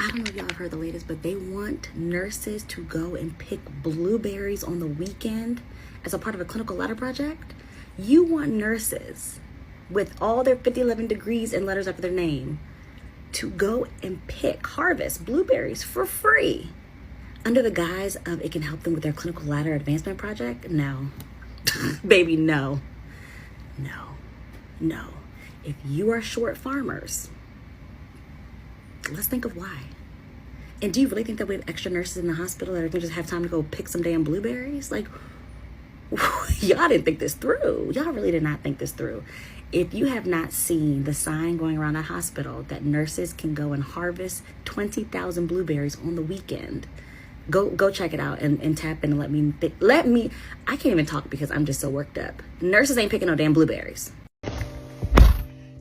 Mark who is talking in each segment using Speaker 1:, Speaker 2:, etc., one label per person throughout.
Speaker 1: I don't know if y'all have heard the latest, but they want nurses to go and pick blueberries on the weekend as a part of a clinical letter project. You want nurses with all their 5011 degrees and letters after their name to go and harvest blueberries for free under the guise of it can help them with their clinical ladder advancement project? No. Baby, no. No. If you are short farmers, let's think of why. And do you really think that we have extra nurses in the hospital that are going to just have time to go pick some damn blueberries? Like, y'all didn't think this through. Y'all really did not think this through. If you have not seen the sign going around that hospital that nurses can go and harvest 20,000 blueberries on the weekend, go check it out and tap in and let me, I can't even talk because I'm just so worked up. Nurses ain't picking no damn blueberries.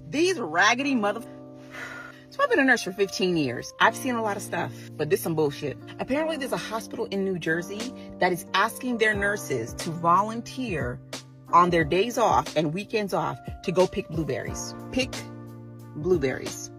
Speaker 2: These raggedy So I've been a nurse for 15 years. I've seen a lot of stuff, but this is some bullshit. Apparently there's a hospital in New Jersey that is asking their nurses to volunteer on their days off and weekends off to go pick blueberries. Pick blueberries.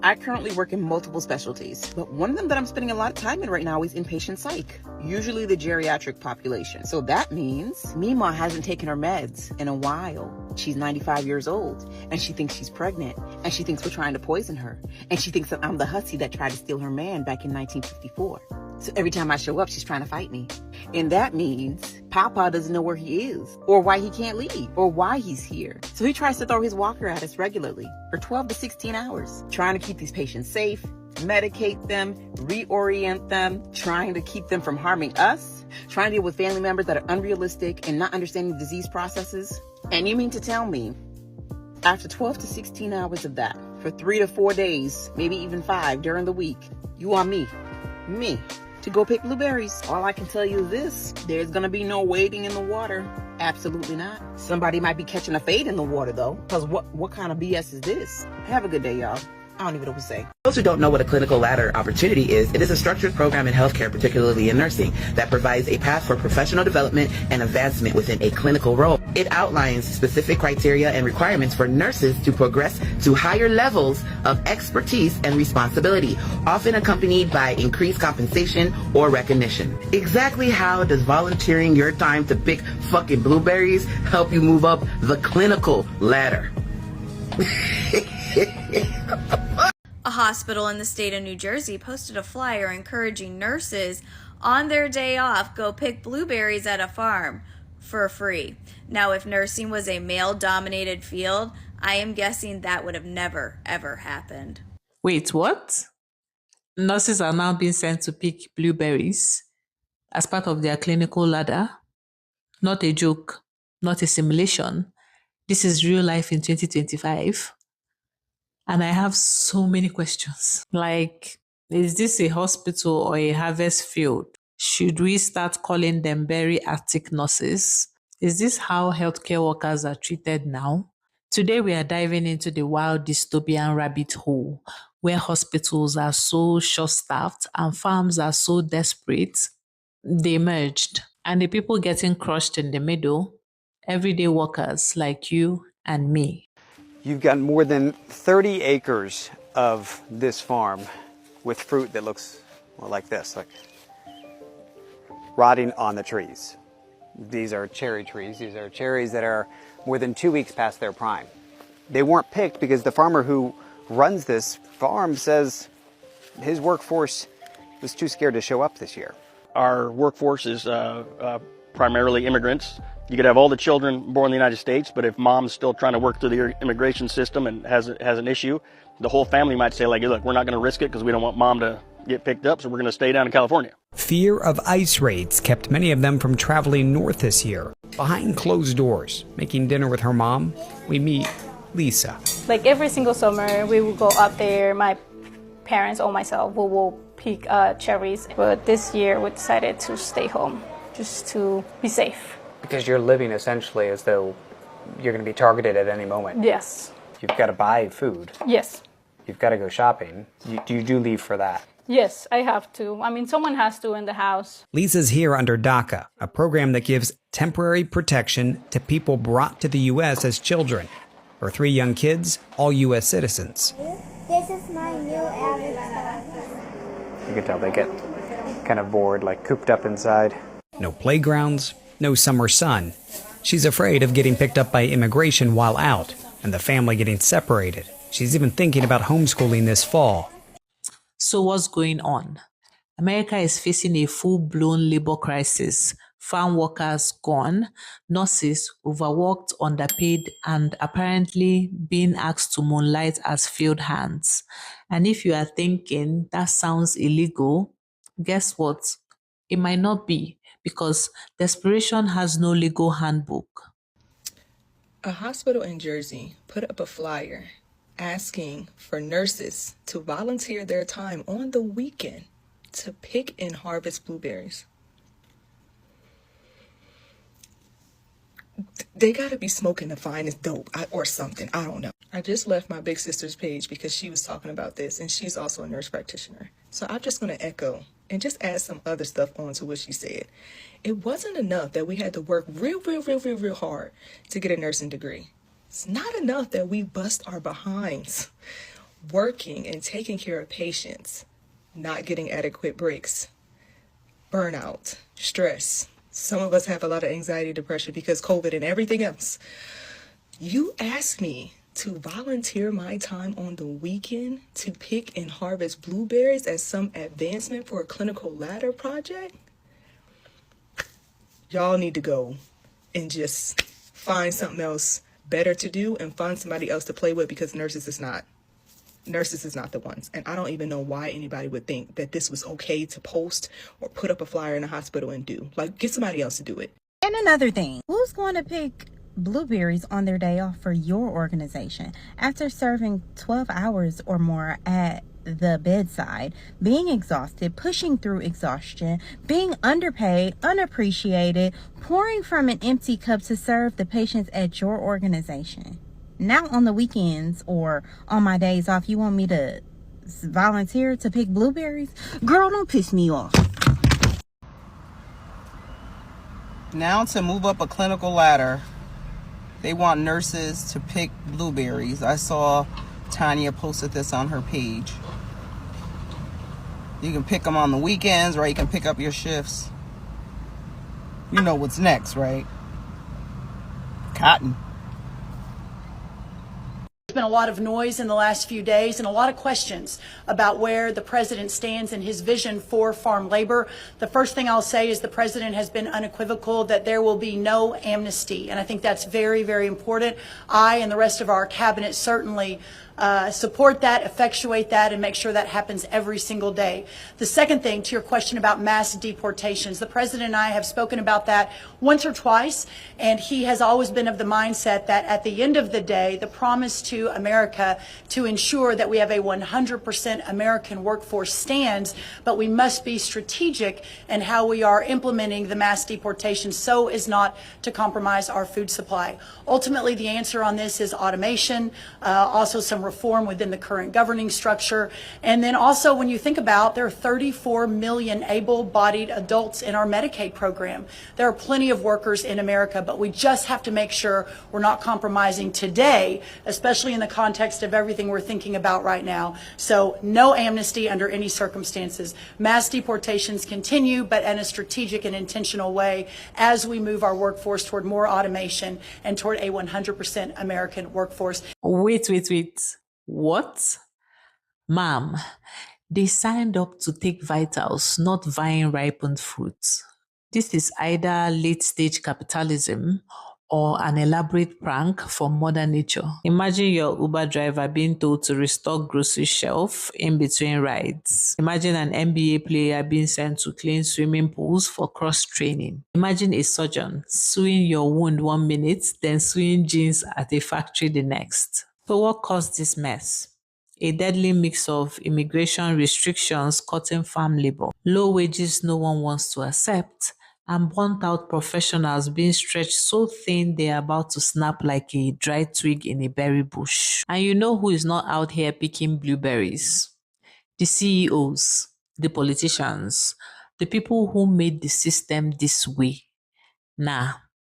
Speaker 2: I currently work in multiple specialties, but one of them that I'm spending a lot of time in right now is inpatient psych, usually the geriatric population. So that means Mima hasn't taken her meds in a while. She's 95 years old, and she thinks she's pregnant, and she thinks we're trying to poison her, and she thinks that I'm the hussy that tried to steal her man back in 1954. So every time I show up, she's trying to fight me. And that means Papa doesn't know where he is, or why he can't leave, or why he's here. So he tries to throw his walker at us regularly for 12 to 16 hours, trying to keep these patients safe, medicate them, reorient them, trying to keep them from harming us, trying to deal with family members that are unrealistic and not understanding disease processes. And you mean to tell me, after 12 to 16 hours of that, for 3 to 4 days, maybe even 5 during the week, you want me to go pick blueberries? All I can tell you is this: there's gonna be no wading in the water. Absolutely not. Somebody might be catching a fade in the water though, because what kind of BS is this? Have a good day, y'all. I don't even know what to say.
Speaker 3: Those who don't know what a clinical ladder opportunity is, it is a structured program in healthcare, particularly in nursing, that provides a path for professional development and advancement within a clinical role. It outlines specific criteria and requirements for nurses to progress to higher levels of expertise and responsibility, often accompanied by increased compensation or recognition. Exactly how does volunteering your time to pick fucking blueberries help you move up the clinical ladder?
Speaker 4: A hospital in the state of New Jersey posted a flyer encouraging nurses on their day off go pick blueberries at a farm for free. Now, if nursing was a male-dominated field, I am guessing that would have never, ever happened.
Speaker 5: Wait, what? Nurses are now being sent to pick blueberries as part of their clinical ladder? Not a joke, not a simulation. This is real life in 2025. And I have so many questions. Like, is this a hospital or a harvest field? Should we start calling them bariatric nurses? Is this how healthcare workers are treated now? Today we are diving into the wild dystopian rabbit hole where hospitals are so short-staffed and farms are so desperate, they merged. And the people getting crushed in the middle, everyday workers like you and me.
Speaker 6: You've got more than 30 acres of this farm with fruit that looks well, like this, like rotting on the trees. These are cherry trees. These are cherries that are more than 2 weeks past their prime. They weren't picked because the farmer who runs this farm says his workforce was too scared to show up this year.
Speaker 7: Our workforce is primarily immigrants. You could have all the children born in the United States, but if mom's still trying to work through the immigration system and has an issue, the whole family might say, like, look, we're not going to risk it because we don't want mom to get picked up, so we're going to stay down in California.
Speaker 8: Fear of ICE raids kept many of them from traveling north this year. Behind closed doors, making dinner with her mom, we meet Lisa.
Speaker 9: Like every single summer, we will go up there. My parents or myself will pick cherries. But this year, we decided to stay home just to be safe.
Speaker 10: Because you're living essentially as though you're going to be targeted at any moment.
Speaker 9: Yes.
Speaker 10: You've got to buy food.
Speaker 9: Yes.
Speaker 10: You've got to go shopping. You do leave for that.
Speaker 9: Yes, I have to. I mean, someone has to in the house.
Speaker 8: Lisa's here under DACA, a program that gives temporary protection to people brought to the U.S. as children. Her 3 young kids, all U.S. citizens.
Speaker 11: This is my new avatar.
Speaker 10: You can tell they get kind of bored, like cooped up inside.
Speaker 8: No playgrounds, no summer sun. She's afraid of getting picked up by immigration while out, and the family getting separated. She's even thinking about homeschooling this fall.
Speaker 5: So what's going on? America is facing a full-blown labor crisis. Farm workers gone, nurses overworked, underpaid, and apparently being asked to moonlight as field hands. And if you are thinking that sounds illegal, guess what? It might not be, because desperation has no legal handbook.
Speaker 2: A hospital in Jersey put up a flyer asking for nurses to volunteer their time on the weekend to pick and harvest blueberries. They gotta be smoking the finest dope or something. I don't know. I just left my big sister's page because she was talking about this, and she's also a nurse practitioner. So I'm just gonna echo and just add some other stuff onto what she said. It wasn't enough that we had to work real hard to get a nursing degree. It's not enough that we bust our behinds working and taking care of patients, not getting adequate breaks, burnout, stress. Some of us have a lot of anxiety, depression because COVID and everything else. You asked me to volunteer my time on the weekend to pick and harvest blueberries as some advancement for a clinical ladder project? Y'all need to go and just find something else better to do and find somebody else to play with, because nurses is not the ones. And I don't even know why anybody would think that this was okay to post or put up a flyer in a hospital and do. Like, get somebody else to do it.
Speaker 11: And another thing, who's going to pick blueberries on their day off for your organization after serving 12 hours or more at the bedside, being exhausted, pushing through exhaustion, being underpaid, unappreciated, pouring from an empty cup to serve the patients at your organization? Now on the weekends or on my days off, you want me to volunteer to pick blueberries? Girl, don't piss me off.
Speaker 2: Now to move up a clinical ladder, they want nurses to pick blueberries. I saw Tanya posted this on her page. You can pick them on the weekends, right? You can pick up your shifts. You know what's next, right? Cotton.
Speaker 12: There's been a lot of noise in the last few days and a lot of questions about where the president stands and his vision for farm labor. The first thing I'll say is the president has been unequivocal that there will be no amnesty, and I think that's very, very important. I and the rest of our cabinet certainly support that, effectuate that, and make sure that happens every single day. The second thing, to your question about mass deportations, the president and I have spoken about that once or twice, and he has always been of the mindset that at the end of the day, the promise to America to ensure that we have a 100% American workforce stands, but we must be strategic in how we are implementing the mass deportation so as not to compromise our food supply. Ultimately, the answer on this is automation, also some reform within the current governing structure. And then also, when you think about, there are 34 million able-bodied adults in our Medicaid program. There are plenty of workers in America, but we just have to make sure we're not compromising today, especially in the context of everything we're thinking about right now. So no amnesty under any circumstances. Mass deportations continue, but in a strategic and intentional way as we move our workforce toward more automation and toward a 100% American workforce.
Speaker 5: Wait. What? Ma'am, they signed up to take vitals, not vine ripened fruits. This is either late stage capitalism or an elaborate prank from Mother Nature. Imagine your Uber driver being told to restock grocery shelf in between rides. Imagine an NBA player being sent to clean swimming pools for cross training. Imagine a surgeon sewing your wound 1 minute, then sewing jeans at a factory the next. So what caused this mess? A deadly mix of immigration restrictions cutting farm labor, low wages no one wants to accept, and burnt-out professionals being stretched so thin they are about to snap like a dry twig in a berry bush. And you know who is not out here picking blueberries? The CEOs, the politicians, the people who made the system this way. Nah,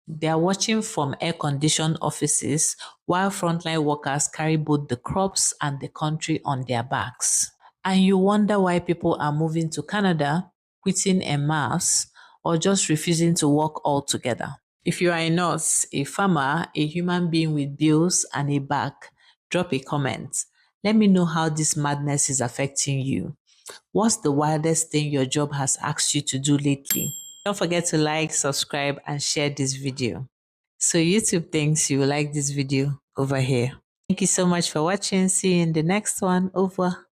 Speaker 5: they are watching from air-conditioned offices while frontline workers carry both the crops and the country on their backs. and you wonder why people are moving to Canada, quitting en masse, or just refusing to work altogether. If you are a nurse, a farmer, a human being with bills and a back, drop a comment. Let me know how this madness is affecting you. What's the wildest thing your job has asked you to do lately? Don't forget to like, subscribe, and share this video. So YouTube thinks you will like this video over here. Thank you so much for watching. See you in the next one. Over.